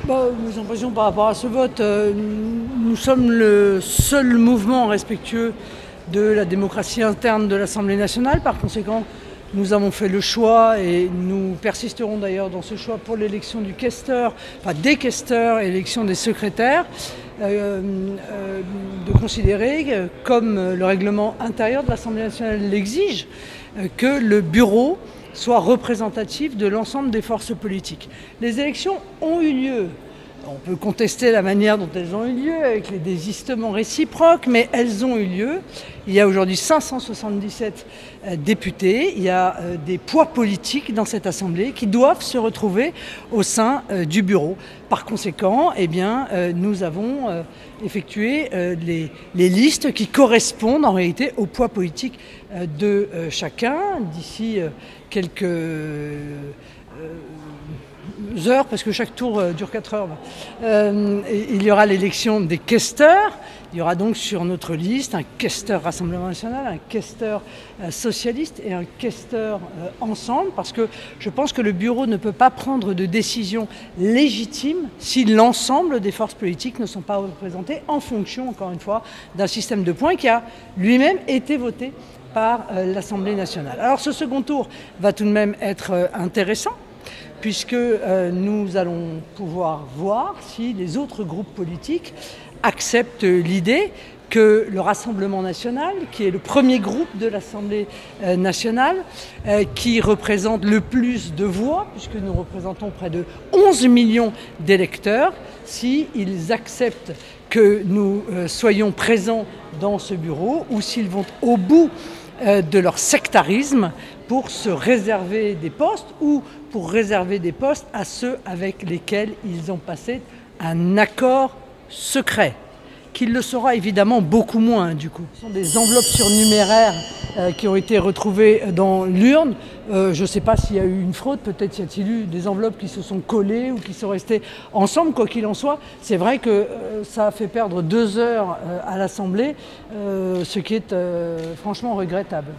Mes impressions par rapport à ce vote, nous sommes le seul mouvement respectueux de la démocratie interne de l'Assemblée nationale. Par conséquent, nous avons fait le choix, et nous persisterons d'ailleurs dans ce choix pour l'élection du questeur, enfin des questeurs et l'élection des secrétaires, de considérer, comme le règlement intérieur de l'Assemblée nationale l'exige, que le bureau soit représentatif de l'ensemble des forces politiques. Les élections ont eu lieu. On peut contester la manière dont elles ont eu lieu, avec les désistements réciproques, mais elles ont eu lieu. Il y a aujourd'hui 577 députés, il y a des poids politiques dans cette Assemblée qui doivent se retrouver au sein du bureau. Par conséquent, nous avons effectué les listes qui correspondent en réalité au poids politique de chacun. D'ici quelques heures, parce que chaque tour dure 4 heures, il y aura l'élection des questeurs. Il y aura donc sur notre liste un questeur Rassemblement national, un questeur socialiste et un questeur ensemble, parce que je pense que le bureau ne peut pas prendre de décision légitime si l'ensemble des forces politiques ne sont pas représentées, en fonction, encore une fois, d'un système de points qui a lui-même été voté par l'Assemblée nationale. Alors ce second tour va tout de même être intéressant, puisque nous allons pouvoir voir si les autres groupes politiques acceptent l'idée que le Rassemblement national, qui est le premier groupe de l'Assemblée nationale, qui représente le plus de voix, puisque nous représentons près de 11 millions d'électeurs, s'ils acceptent que nous soyons présents dans ce bureau, ou s'ils vont au bout de leur sectarisme pour se réserver des postes, ou pour réserver des postes à ceux avec lesquels ils ont passé un accord secret, qu'il le sera évidemment beaucoup moins du coup. Ce sont des enveloppes surnuméraires qui ont été retrouvées dans l'urne. Je ne sais pas s'il y a eu une fraude, peut-être y a-t-il eu des enveloppes qui se sont collées ou qui sont restées ensemble. Quoi qu'il en soit, c'est vrai que ça a fait perdre 2 heures à l'Assemblée, ce qui est franchement regrettable.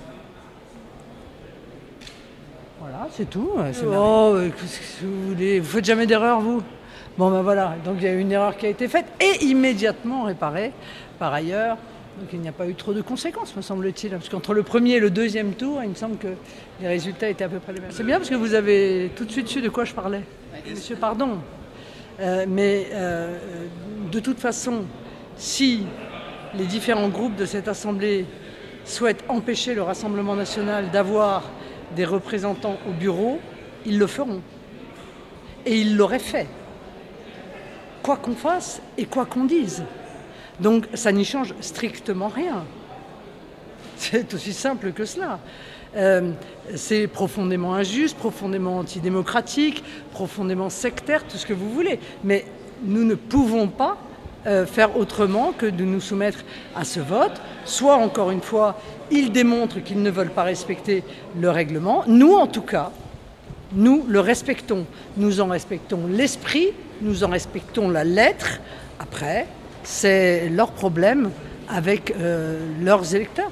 Voilà, c'est tout. Qu'est-ce que vous voulez ? Vous faites jamais d'erreur, vous ? Bon ben voilà, donc il y a eu une erreur qui a été faite et immédiatement réparée par ailleurs. Donc il n'y a pas eu trop de conséquences, me semble-t-il, parce qu'entre le premier et le deuxième tour, il me semble que les résultats étaient à peu près les mêmes. C'est bien parce que vous avez tout de suite su de quoi je parlais. Monsieur, pardon. De toute façon, si les différents groupes de cette Assemblée souhaitent empêcher le Rassemblement national d'avoir des représentants au bureau, ils le feront. Et ils l'auraient fait. Quoi qu'on fasse et quoi qu'on dise. Donc ça n'y change strictement rien. C'est aussi simple que cela. C'est profondément injuste, profondément antidémocratique, profondément sectaire, tout ce que vous voulez. Mais nous ne pouvons pas faire autrement que de nous soumettre à ce vote. Soit, encore une fois, ils démontrent qu'ils ne veulent pas respecter le règlement. Nous, en tout cas, nous le respectons. Nous en respectons l'esprit, nous en respectons la lettre. Après, c'est leur problème avec leurs électeurs.